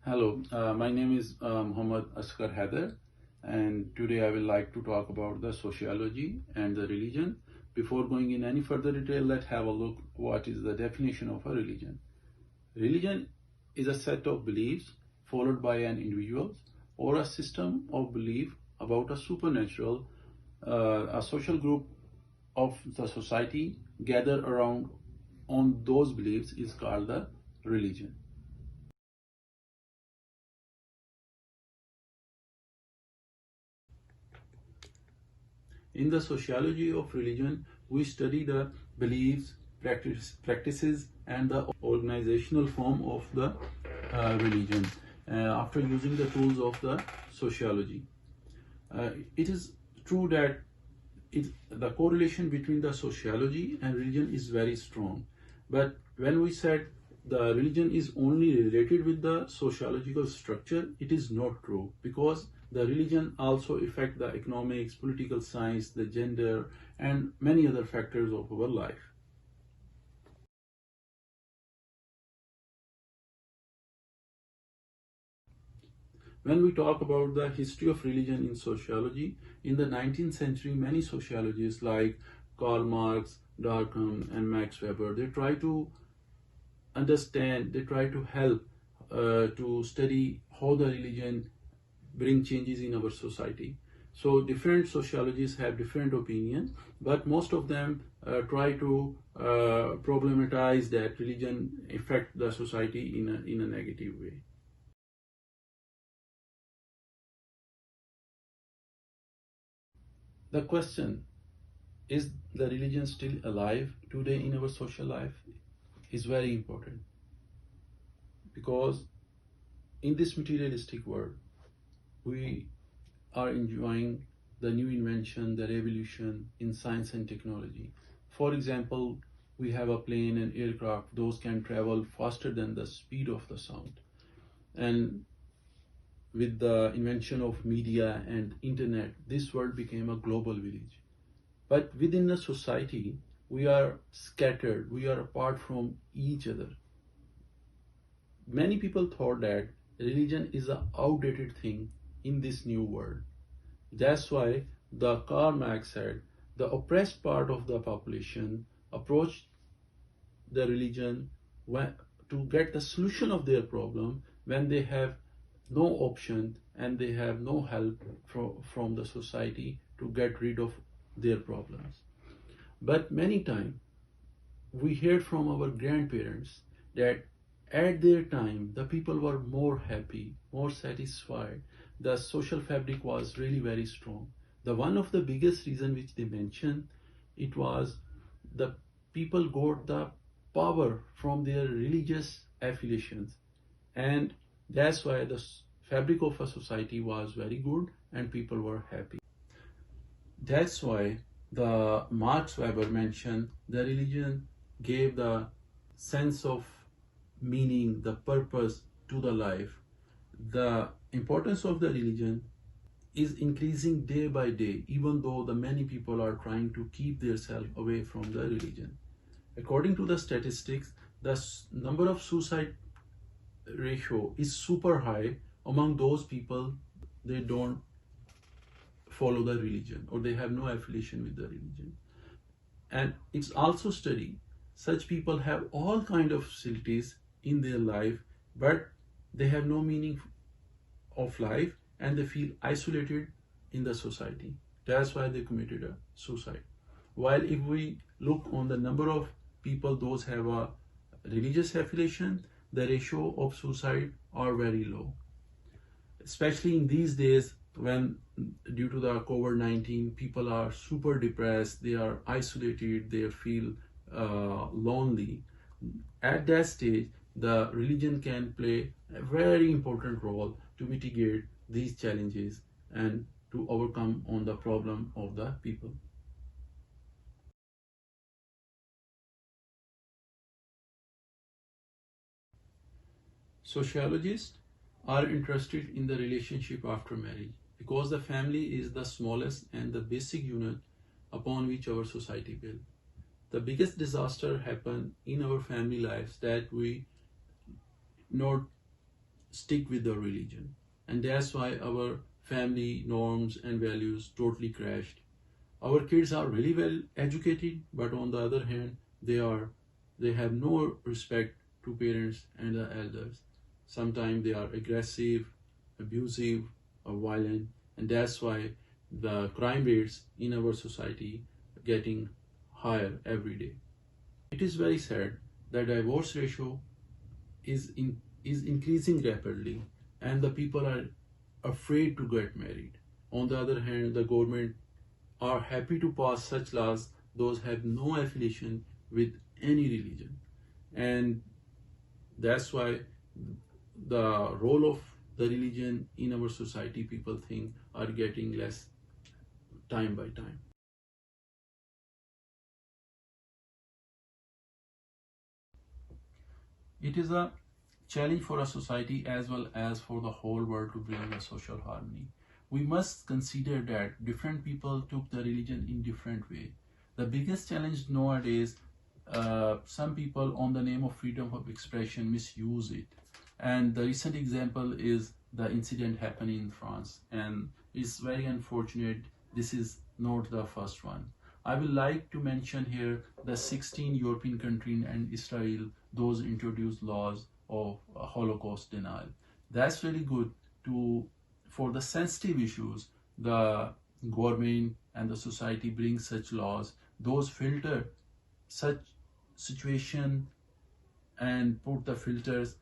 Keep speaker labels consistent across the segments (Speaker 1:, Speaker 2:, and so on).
Speaker 1: Hello, my name is Muhammad Asghar Haider, and today I will like to talk about the sociology and the religion. Before going in any further detail, let's have a look what is the definition of a religion. Religion is a set of beliefs followed by an individual or a system of belief about a supernatural, a social group of the society gathered around on those beliefs is called the religion. In the sociology of religion, we study the beliefs, practices, and the organizational form of the religion after using the tools of the sociology. It is true that the correlation between the sociology and religion is very strong. But when we said the religion is only related with the sociological structure, it is not true, because the religion also affect the economics, political science, the gender, and many other factors of our life. When we talk about the history of religion in sociology, in the 19th century, many sociologists like Karl Marx, Durkheim, and Max Weber, they try to understand, they try to help to study how the religion bring changes in our society. So different sociologists have different opinions, but most of them try to problematize that religion affect the society in a negative way. The question, is the religion still alive today in our social life, is very important, because in this materialistic world we are enjoying the new invention, the revolution in science and technology. For example, we have a plane and aircraft, those can travel faster than the speed of the sound. And with the invention of media and internet, this world became a global village. But within a society, we are scattered, we are apart from each other. Many people thought that religion is an outdated thing in this new world. That's why the Karl Marx said the oppressed part of the population approached the religion to get the solution of their problem when they have no option and they have no help from the society to get rid of their problems. But many times we heard from our grandparents that at their time the people were more happy, more satisfied. The social fabric was really very strong. The one of the biggest reason which they mentioned, it was the people got the power from their religious affiliations, and that's why the fabric of a society was very good and people were happy. That's why the Marx Weber mentioned the religion gave the sense of meaning, the purpose to the life. The importance of the religion is increasing day by day, even though the many people are trying to keep themselves away from the religion. According to the statistics, the number of suicide ratio is super high among those people they don't follow the religion or they have no affiliation with the religion. And it's also studied such people have all kind of facilities in their life, but they have no meaning of life and they feel isolated in the society. That's why they committed a suicide. While if we look on the number of people those have a religious affiliation, the ratio of suicide are very low. Especially in these days when due to the COVID-19 people are super depressed, they are isolated, they feel lonely. At that stage, the religion can play a very important role to mitigate these challenges and to overcome on the problem of the people. Sociologists are interested in the relationship after marriage because the family is the smallest and the basic unit upon which our society builds. The biggest disaster happen in our family lives that we not stick with the religion. And that's why our family norms and values totally crashed. Our kids are really well educated, but on the other hand, they have no respect to parents and the elders. Sometimes they are aggressive, abusive, or violent, and that's why the crime rates in our society are getting higher every day. It is very sad that divorce ratio is increasing rapidly, and the people are afraid to get married. On the other hand, the government are happy to pass such laws those have no affiliation with any religion, and that's why the role of the religion in our society, people think, are getting less time by time. It is a challenge for a society as well as for the whole world to bring a social harmony. We must consider that different people took the religion in different way. The biggest challenge nowadays, some people on the name of freedom of expression misuse it. And the recent example is the incident happening in France. And it's very unfortunate. This is not the first one. I will like to mention here the 16 European countries and Israel, those introduced laws of Holocaust denial. That's really good to, for the sensitive issues, the government and the society bring such laws, those filter such situation and put the filters,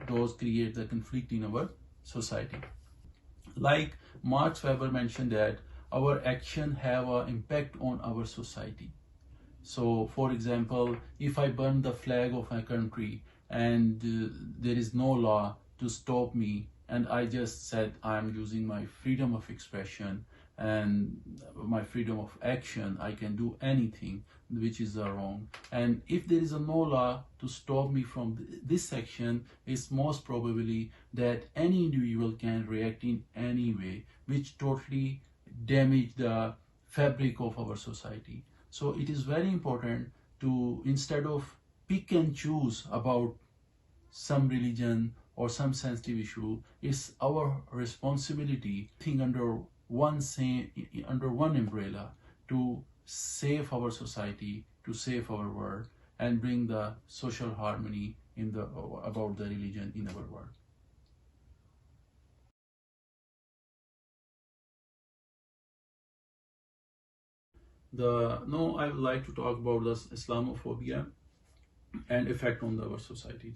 Speaker 1: those create the conflict in our society. Like Marx Weber mentioned that our action have an impact on our society. So, for example, if I burn the flag of my country and there is no law to stop me, and I just said I'm using my freedom of expression and my freedom of action, I can do anything which is wrong. And if there is no law to stop me from this action, it's most probably that any individual can react in any way, which totally damage the fabric of our society. So it is very important to, instead of pick and choose about some religion or some sensitive issue, it's our responsibility think under one umbrella to save our society, to save our world, and bring the social harmony in the about the religion in our world. Now I would like to talk about the Islamophobia and effect on our societies.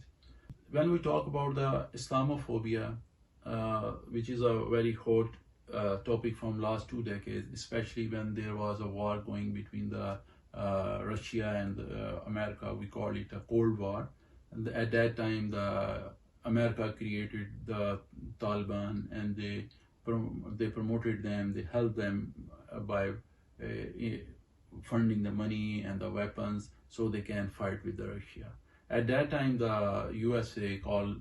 Speaker 1: When we talk about the Islamophobia, which is a very hot topic from last 2 decades, especially when there was a war going between the Russia and America, we call it a Cold War. And at that time, the America created the Taliban, and they promoted them, they helped them by funding the money and the weapons so they can fight with the Russia. At that time, the USA called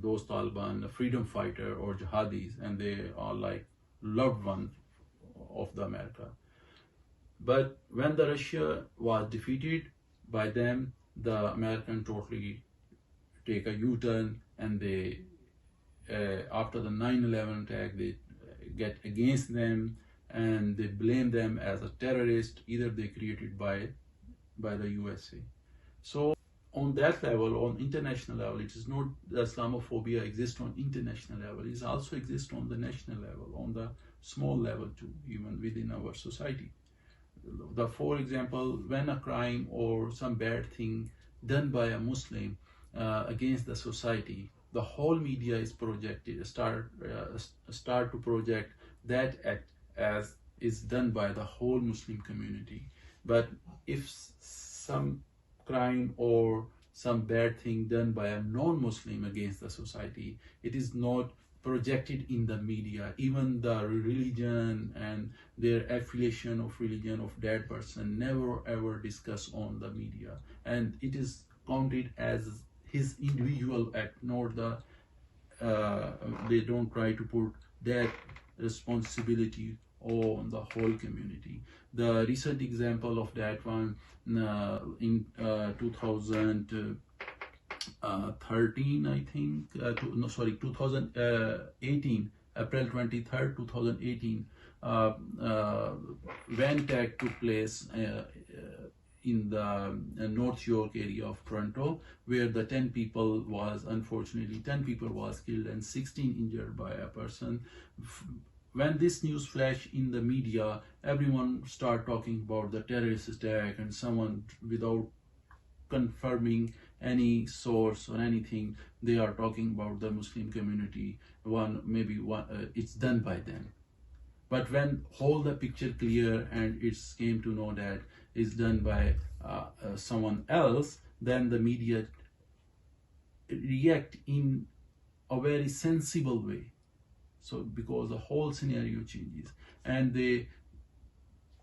Speaker 1: those Taliban freedom fighter or jihadis, and they are like loved ones of the America. But when the Russia was defeated by them, the American totally take a U-turn, and they after the 9/11 attack, they get against them and they blame them as a terrorist, either they created by the USA. So on that level, on international level, it is not the Islamophobia exists on international level, it also exists on the national level, on the small level too, even within our society. For example, when a crime or some bad thing done by a Muslim against the society, the whole media is start to project that act as is done by the whole Muslim community. But if some crime or some bad thing done by a non-Muslim against the society, it is not projected in the media. Even the religion and their affiliation of religion of that person never ever discuss on the media, and it is counted as his individual act, not the they don't try to put that responsibility on the whole community. The recent example of that one in 2000 13, I think, no, sorry, 2018, April 23rd, 2018, uh, uh, van attack took place in the North York area of Toronto, where the 10 people was, unfortunately, 10 people was killed and 16 injured by a person. When this news flashed in the media, everyone started talking about the terrorist attack, and someone, without confirming any source or anything, they are talking about the Muslim community. It's done by them. But when whole the picture clear and it's came to know that it's done by someone else, then the media react in a very sensible way. So because the whole scenario changes, and they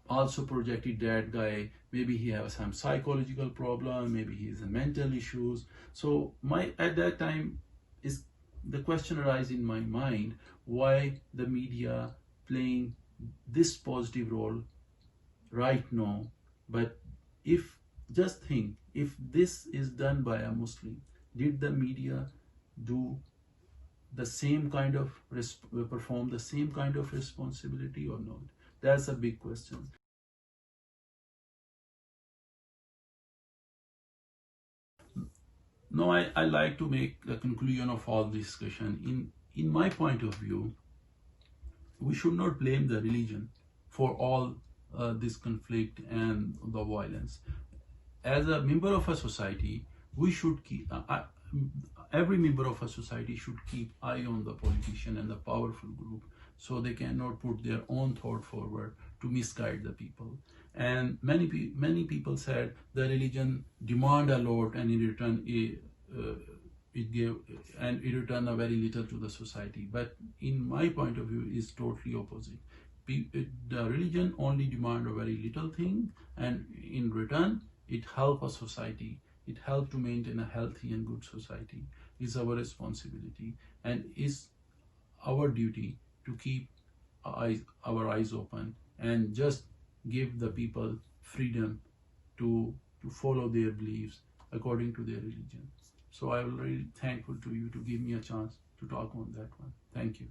Speaker 1: also projected that guy, maybe he has some psychological problem, maybe he has mental issues. So my at that time is the question arise in my mind, why the media playing this positive role right now. But if, just think, if this is done by a Muslim, did the media do the same kind of perform the same kind of responsibility or not? That's a big question. Now, I like to make the conclusion of all this discussion. In my point of view, we should not blame the religion for all this conflict and the violence. As a member of a society, we should keep, every member of a society should keep eye on the politician and the powerful group, so they cannot put their own thought forward to misguide the people. And many people said the religion demand a lot, and in return it gave, and it returned a very little to the society. But in my point of view, is totally opposite. The religion only demand a very little thing, and in return it help a society, it help to maintain a healthy and good society. Is our responsibility, and is our duty to keep our eyes open and just give the people freedom to follow their beliefs according to their religion. So I will really thankful to you to give me a chance to talk on that one. Thank you.